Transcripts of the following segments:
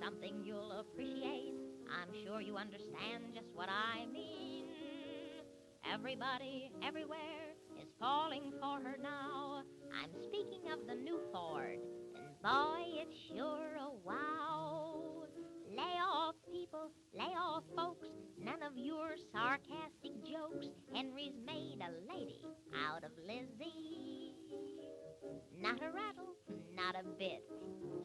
something you'll appreciate. I'm sure you understand just what I mean. Everybody, everywhere, is falling for her now. I'm speaking of the new Ford, and boy, it's sure a wow. Lay off, people, lay off, folks. None of your sarcastic jokes. Henry's made a lady out of Lizzie. Not a rattle, not a bit.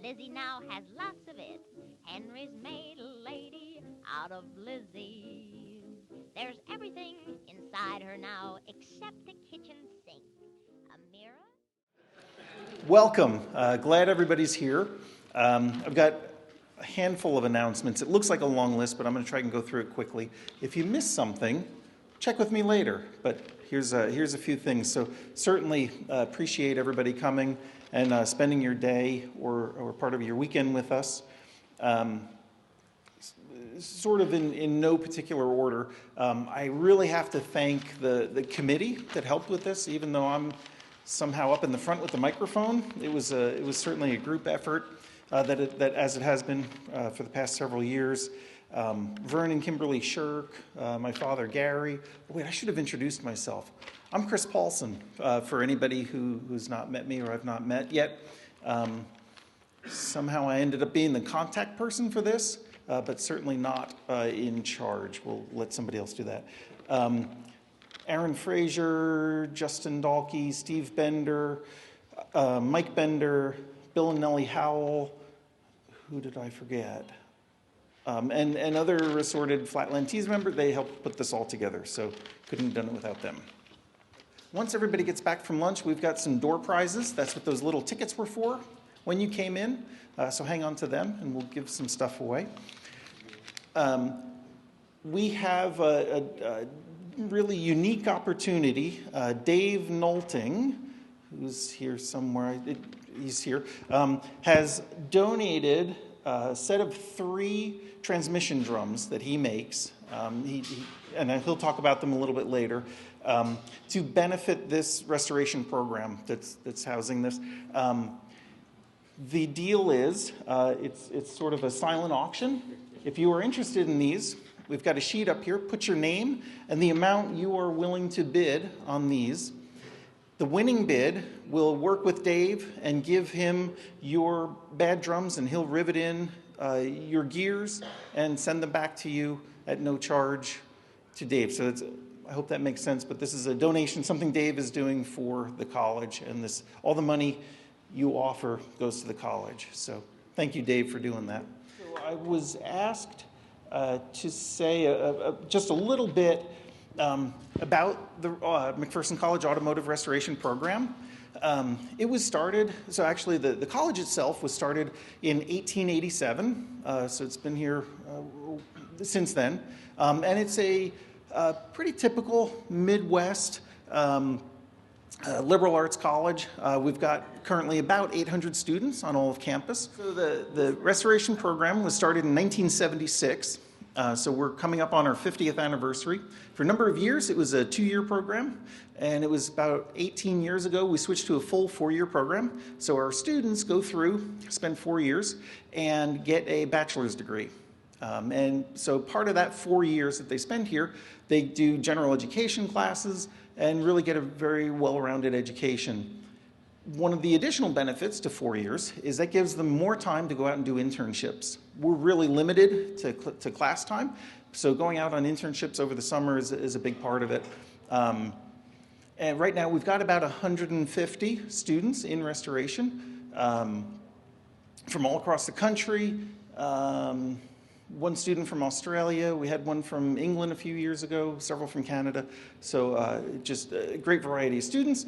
Lizzie now has lots of it. Henry's made a lady out of Lizzie. There's everything inside her now except a kitchen sink. A mirror. Welcome. Glad everybody's here. I've got a handful of announcements. It looks like a long list, but I'm going to try and go through it quickly. If you missed something, check with me later. But here's a few things. So certainly appreciate everybody coming and spending your day or part of your weekend with us. Sort of in no particular order, I really have to thank the committee that helped with this, even though I'm somehow up in the front with the microphone. It was certainly a group effort that as it has been for the past several years. Vern and Kimberly Shirk, my father Gary. Wait, I should have introduced myself. I'm Chris Paulson, for anybody who's not met me or I've not met yet. Somehow I ended up being the contact person for this, but certainly not in charge. We'll let somebody else do that. Aaron Frazier, Justin Dahlke, Steve Bender, Mike Bender, Bill and Nellie Howell. Who did I forget? And other assorted Flatland Teas members. They helped put this all together, so couldn't have done it without them. Once everybody gets back from lunch, we've got some door prizes. That's what those little tickets were for when you came in. So hang on to them, and we'll give some stuff away. We have a really unique opportunity. Dave Nolting, who's here somewhere, he's here, has donated a set of 3 transmission drums that he makes, and he'll talk about them a little bit later, to benefit this restoration program that's housing this. The deal is, it's sort of a silent auction. If you are interested in these, we've got a sheet up here. Put your name and the amount you are willing to bid on these. The winning bid will work with Dave and give him your bad drums, and he'll rivet in your gears and send them back to you at no charge to Dave. So I hope that makes sense, but this is a donation, something Dave is doing for the college, and all the money you offer goes to the college. So thank you, Dave, for doing that. So I was asked to say just a little bit about the McPherson College Automotive Restoration Program. It was started, so actually the college itself was started in 1887, so it's been here since then. And it's a pretty typical Midwest liberal arts college. We've got currently about 800 students on all of campus. So the restoration program was started in 1976. So we're coming up on our 50th anniversary. For a number of years, it was a 2-year program, and it was about 18 years ago we switched to a full 4-year program. So our students go through, spend 4 years, and get a bachelor's degree. And so part of that 4 years that they spend here, they do general education classes and really get a very well-rounded education. One of the additional benefits to 4 years is that gives them more time to go out and do internships. We're really limited to class time, so going out on internships over the summer is a big part of it. And right now we've got about 150 students in restoration from all across the country. One student from Australia, we had one from England a few years ago, several from Canada, so just a great variety of students.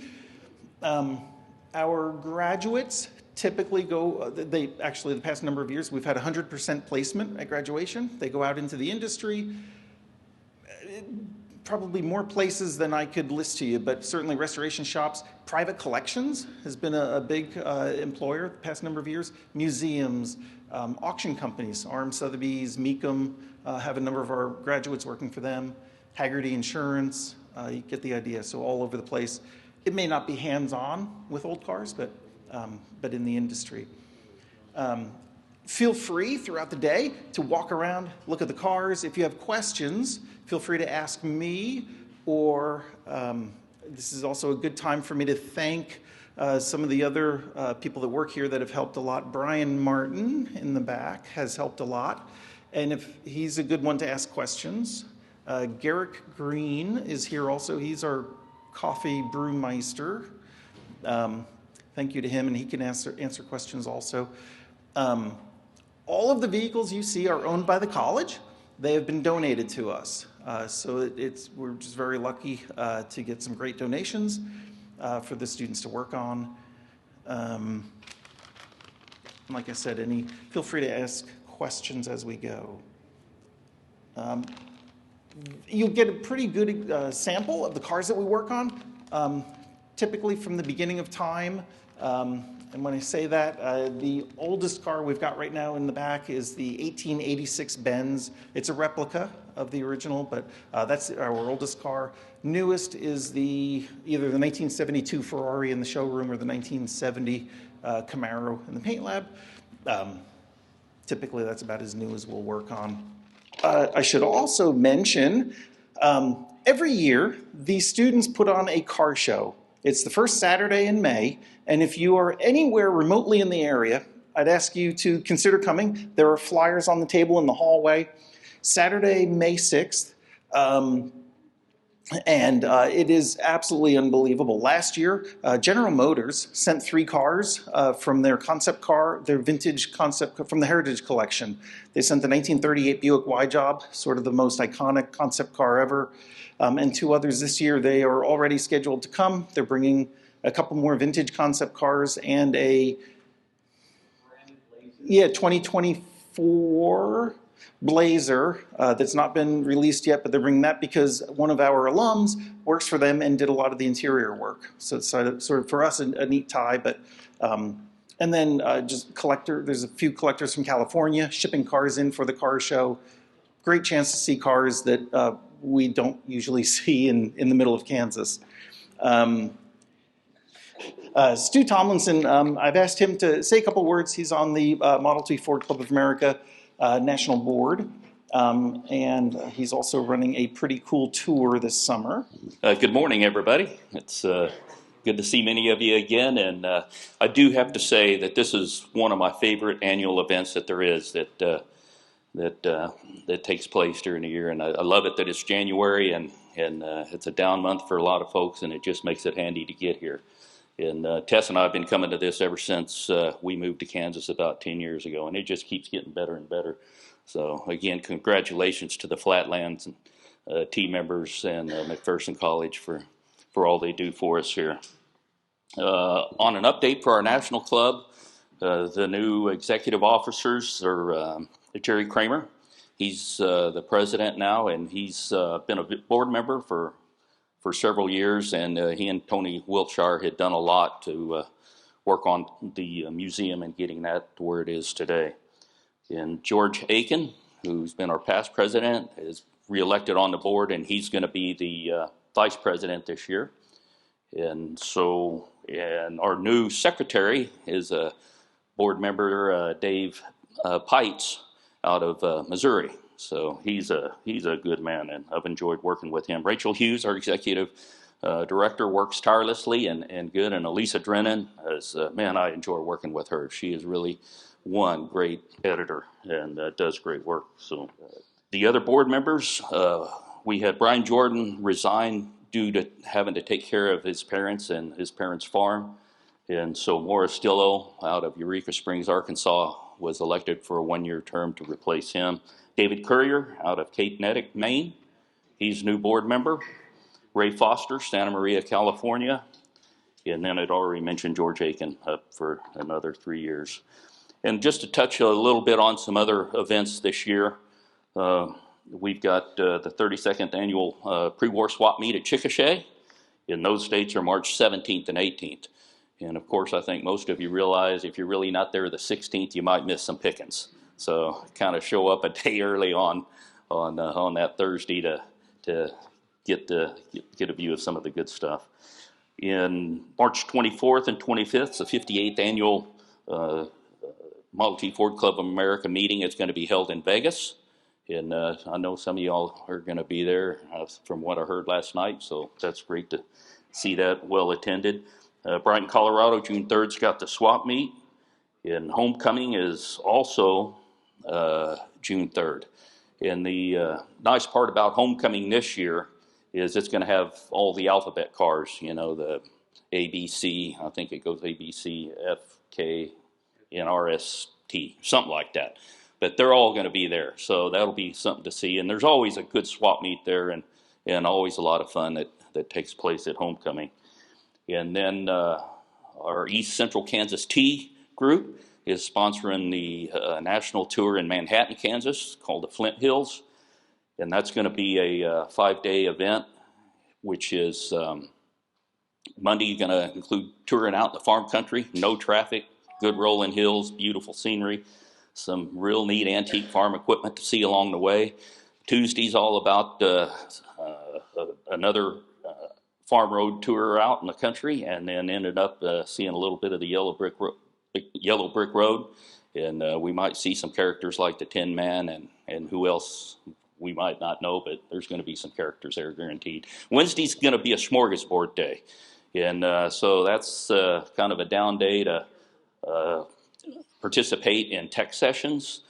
Our graduates typically go, actually the past number of years, we've had 100% placement at graduation. They go out into the industry, probably more places than I could list to you, but certainly restoration shops. Private collections has been a big employer the past number of years. Museums, auction companies, Arms Sotheby's, Mecum, have a number of our graduates working for them. Haggerty Insurance, you get the idea, so all over the place. It may not be hands-on with old cars, but in the industry. Feel free throughout the day to walk around, look at the cars. If you have questions, feel free to ask me, or this is also a good time for me to thank some of the other people that work here that have helped a lot. Brian Martin in the back has helped a lot, and if he's a good one to ask questions. Garrick Green is here also. He's our coffee brewmeister. Thank you to him, and he can answer questions also. All of the vehicles you see are owned by the college. They have been donated to us. So we're just very lucky to get some great donations for the students to work on. Like I said, feel free to ask questions as we go. You'll get a pretty good sample of the cars that we work on, typically from the beginning of time. And when I say that, the oldest car we've got right now in the back is the 1886 Benz. It's a replica of the original, but that's our oldest car. Newest is either the 1972 Ferrari in the showroom or the 1970 Camaro in the paint lab. Typically, that's about as new as we'll work on. I should also mention, every year, the students put on a car show. It's the first Saturday in May, and if you are anywhere remotely in the area, I'd ask you to consider coming. There are flyers on the table in the hallway. Saturday, May 6th, and it is absolutely unbelievable. Last year, General Motors sent 3 cars from their vintage concept, from the Heritage Collection. They sent the 1938 Buick Y-Job, sort of the most iconic concept car ever, and 2 others this year. They are already scheduled to come. They're bringing a couple more vintage concept cars and a 2024 Blazer that's not been released yet, but they're bringing that because one of our alums works for them and did a lot of the interior work. So it's sort of for us a neat tie. But and then just there's a few collectors from California shipping cars in for the car show. Great chance to see cars that we don't usually see in the middle of Kansas. Stu Tomlinson, I've asked him to say a couple words. He's on the Model T Ford Club of America National Board, and he's also running a pretty cool tour this summer. Good morning, everybody. It's good to see many of you again, and I do have to say that this is one of my favorite annual events that there is that takes place during the year, and I love it that it's January and it's a down month for a lot of folks, and it just makes it handy to get here. And Tess and I have been coming to this ever since we moved to Kansas about 10 years ago, and it just keeps getting better and better. So again, congratulations to the Flatlands and team members and McPherson College for all they do for us here. On an update for our national club, the new executive officers are Jerry Kramer. He's the president now, and he's been a board member for several years, and he and Tony Wiltshire had done a lot to work on the museum and getting that to where it is today. And George Aiken, who's been our past president, is reelected on the board, and he's going to be the vice president this year. And our new secretary is a board member, Dave Pites, out of Missouri. So he's a good man, and I've enjoyed working with him. Rachel Hughes, our executive director, works tirelessly and good. And Elisa Drennan, I enjoy working with her. She is really one great editor and does great work. So the other board members, we had Brian Jordan resign due to having to take care of his parents and his parents' farm. And so Morris Stillo out of Eureka Springs, Arkansas, was elected for a 1-year term to replace him. David Courier out of Cape Nettic, Maine. He's new board member. Ray Foster, Santa Maria, California. And then I'd already mentioned George Aiken up for another 3 years. And just to touch a little bit on some other events this year, we've got the 32nd annual pre-war swap meet at Chickasha. And those dates are March 17th and 18th. And of course, I think most of you realize if you're really not there the 16th, you might miss some pickings. So kind of show up a day early on that Thursday to get a view of some of the good stuff. In March 24th and 25th, the 58th annual Model T Ford Club of America meeting is going to be held in Vegas. And I know some of y'all are going to be there from what I heard last night, so that's great to see that well attended. Brighton, Colorado, June 3rd's got the swap meet. And homecoming is also June 3rd. And the nice part about homecoming this year is it's going to have all the alphabet cars, you know, the ABC, I think it goes ABC, F, K, and RST, something like that. But they're all going to be there, so that'll be something to see. And there's always a good swap meet there, and always a lot of fun that takes place at homecoming. And then our East Central Kansas Tea group is sponsoring the national tour in Manhattan, Kansas, called the Flint Hills. And that's going to be a 5-day event, which is Monday going to include touring out in the farm country, no traffic, good rolling hills, beautiful scenery, some real neat antique farm equipment to see along the way. Tuesday's all about another farm road tour out in the country, and then ended up seeing a little bit of the Yellow Brick Road, and we might see some characters like the Tin Man and who else we might not know, but there's going to be some characters there guaranteed. Wednesday's going to be a smorgasbord day, and so that's kind of a down day to participate in tech sessions.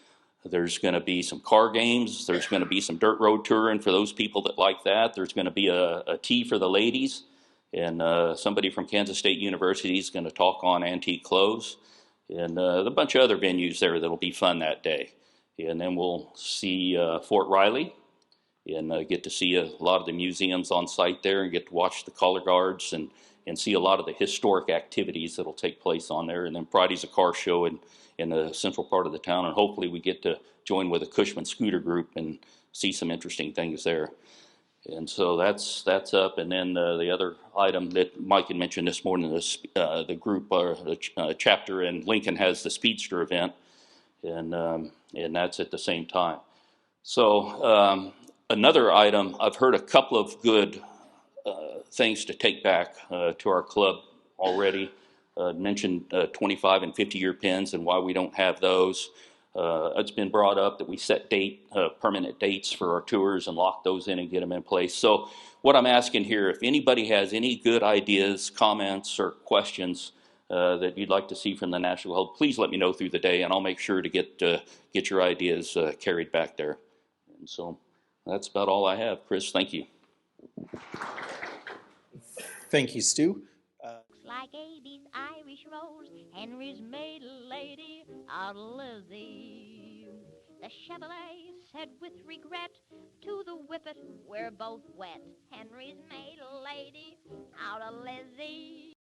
There's going to be some car games. There's going to be some dirt road touring for those people that like that. There's going to be a tea for the ladies, and somebody from Kansas State University is going to talk on antique clothes, and a bunch of other venues there that'll be fun that day. And then we'll see Fort Riley, and get to see a lot of the museums on site there, and get to watch the color guards and see a lot of the historic activities that'll take place on there. And then Friday's a car show in the central part of the town, and hopefully we get to join with a Cushman scooter group and see some interesting things there. And so that's up. And then the other item that Mike had mentioned this morning, the group or the chapter in Lincoln has the Speedster event, and that's at the same time. So another item, I've heard a couple of good things to take back to our club already. Mentioned 25 and 50-year pins and why we don't have those. It's been brought up that we set permanent dates for our tours and lock those in and get them in place. So what I'm asking here, if anybody has any good ideas, comments, or questions that you'd like to see from the National Club, please let me know through the day, and I'll make sure to get your ideas carried back there. And so that's about all I have. Chris, thank you. Thank you, Stu. Like Abby's Irish Rose, Henry's maid lady, our Lizzie. The Chevrolet said with regret to the whippet, we're both wet. Henry's maid lady, out of Lizzie.